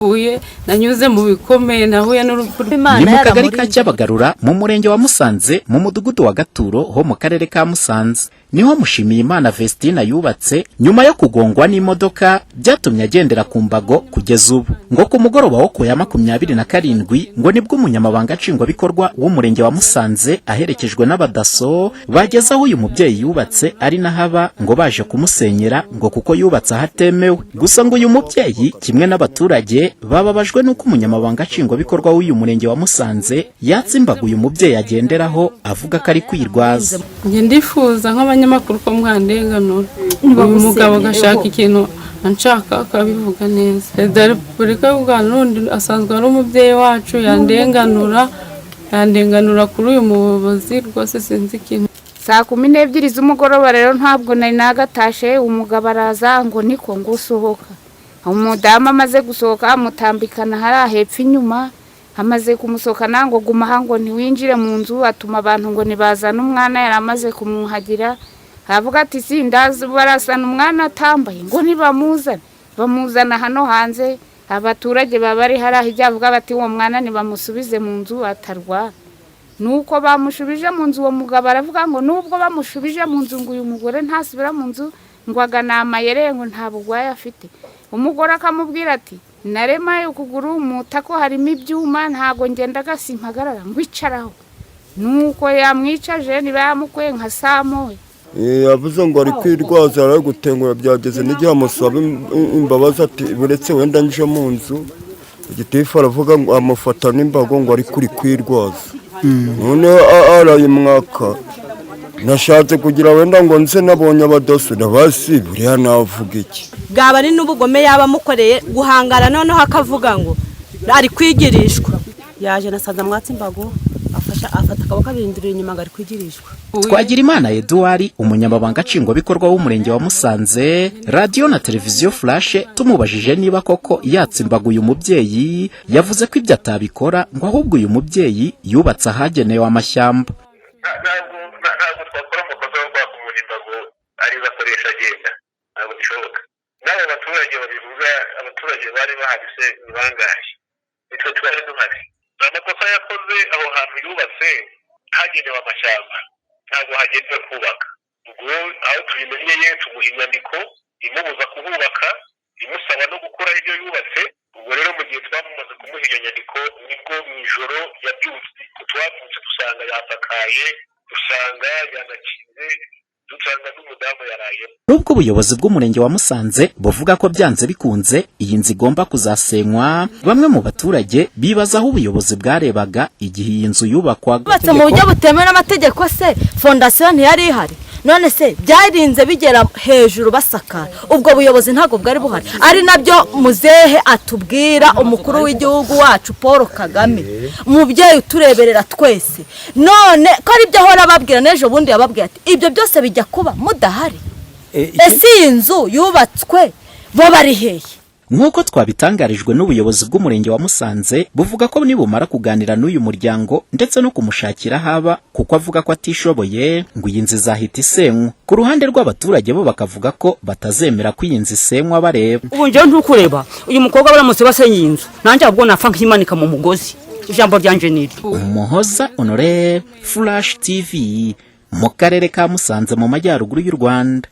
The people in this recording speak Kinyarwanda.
Uye nanyuze mu bikomeye nahuye n'urupfu ni mu kagari ka Cyabagarura mu murenge wa Musanze mu mudugudu wa Gaturo ho mu karere ka Musanze niho Mushimiyimana Vestina yubatse nyuma yo kugongwa n'imodoka byatumye agendera ku mbago kugeza ubu ngo ku mugoroba wo ku ya 27 ngo nibwo umunyamabanga nshingwabikorwa w'umurenge wa Musanze aherekejwe n'abadaso bageza aho uyu mubyeyi yubatse ari nahaba ngo baje kumusenyera ngo kuko yubatse ahatemewe gusa ngo uyu mubyeyi kimwe n'abaturage bababajwe nuko umunyamabanga nshingwabikorwa w'uyu murenge wa Musanze yatsimbaga uyu mubyeyi agenderaho avuga ko ari kwirwaza. Nge ndifuza nk'abanyamakuru ko mwandenganura uyu mugabo gashaka ikintu anshaka akabivuga neza. Perezida wa Repubulika y'u Rwanda asanzwe ari umubyeyi wacu yandenganura kuri uyu muyobozi rwose sinzi ikintu. Saa 12 z'umugoroba rero ntabwo nari nagatashe umugabo araza ngo niko ngusohoka. Umudamu amaze gusohoka mutambikana hari hepfo inyuma amaze kumusohoka nango guma hango ntiwinjire mu nzu atuma abantu ngo nibazana umwana yaramaze kumuhagira avuga ati sindazi barasana umwana atambaye ngo bamuzana hano hanze abaturage babari hari avuga bati uwo mwana nibamusubize mu nzu atarwa nuko bamushubije mu nzu uwo mugabo aravuga ngo nubwo bamushubije mu nzu ngo uyu mugore ntasubira mu nzu ngo aganama yerengo nta bugwaye afite. Umugore akamubwira ati narema yo kuguru umutako harimo ibyuma ntago ngenda gasimpagarara ngwicaraho nuko yamwicaje nibayamukwe nka samowe yavuze ngo ari kwirwaza ari gutengura byageze n'igihe amusaba imbabazi ati buretse wenda nje mu nzu igitifu aravuga ngo amufata n'imbago ngo ari kuri kwirwaza none arayimwaka nashatse kugira wenda ngo nse nabonye abadaso nabasi buriya navuga iki bwaba ari n'ubugome yaba mukoreye guhangara noneho akavuga ngo ari kwigirishwa yaje nasaza mwatsi imbago afata akaboko abindurira inyuma ngo ari kwigirishwa. Twagirimana Edouard umunyamabanga nshingwabikorwa w'umurenge wa Musanze radio na televiziyo Flash tumubajije niba koko yatsimbaga uyu mubyeyi yavuze ko ibyo atabikora ngo ahubwo uyu mubyeyi yubatse ahagenewe amashyamba. Ntabwo twakora umukozi wo kwa kumurimago ari bakoresha agenda ntabwo bishoboka. Nawe abaturage babivuga abaturage bari bahise nibangaye nitwe twari duhari amakosa yakoze aho hantu yubatse hagenewe amashyamba ntabwo hagenewe kubaka ubwo aho tubimenyeye tumuha inyandiko imubuza kuhubaka imusaba no gukora ibyo yubatse. Ubwo rero mu gihe twamumaze kumuha iyo nyandiko nibwo mu ijoro yabyutse twabyutse dusanga yatakaye usanga yanakinze dusanga n'umudamu yaraye. Nubwo ubuyobozi bw'umurenge wa Musanze buvuga ko byanze bikunze iyi nzu igomba kuzasenywa bamwe mu baturage bibaza aho ubuyobozi bwarebaga igihe iyi nzu yubakwaga. Batse mu buryo butemewe n'amategeko se fondation ntiyari ihari none se byarinze bigera hejuru basakara ubwo buyobozi ntago bwari buhari ari nabyo muzehe atubwira umukuru w'igihugu wacu Paul Kagame umubyeyi utureberera twese none ko ari byo hora babwira nejo bundi yababwiye ati ibyo byose bijya kuba mudahari ese inzu yubatswe bo bari hehe. Nkuko twabitangarijwe n'ubuyobozi bw'umurenge wa Musanze buvuga ko nibumara kuganira n'uyu muryango ndetse no kumushakira haba kuko avuga ko atishoboye ngo iyi nzu izahita isenywa. Ku ruhande rw'abaturage bo bakavuga ko batazemera ko iyi nzu isenywa bareba. Ubu nje ntukureba uyu mukobwa baramutse basenye inzu nanjye ahubwo napfa nk'imanika mu mugozi. Ijambo ryanje niri Umuhoza Honore Flash TV mu karere ka Musanze mu majyaruguru y'u Rwanda.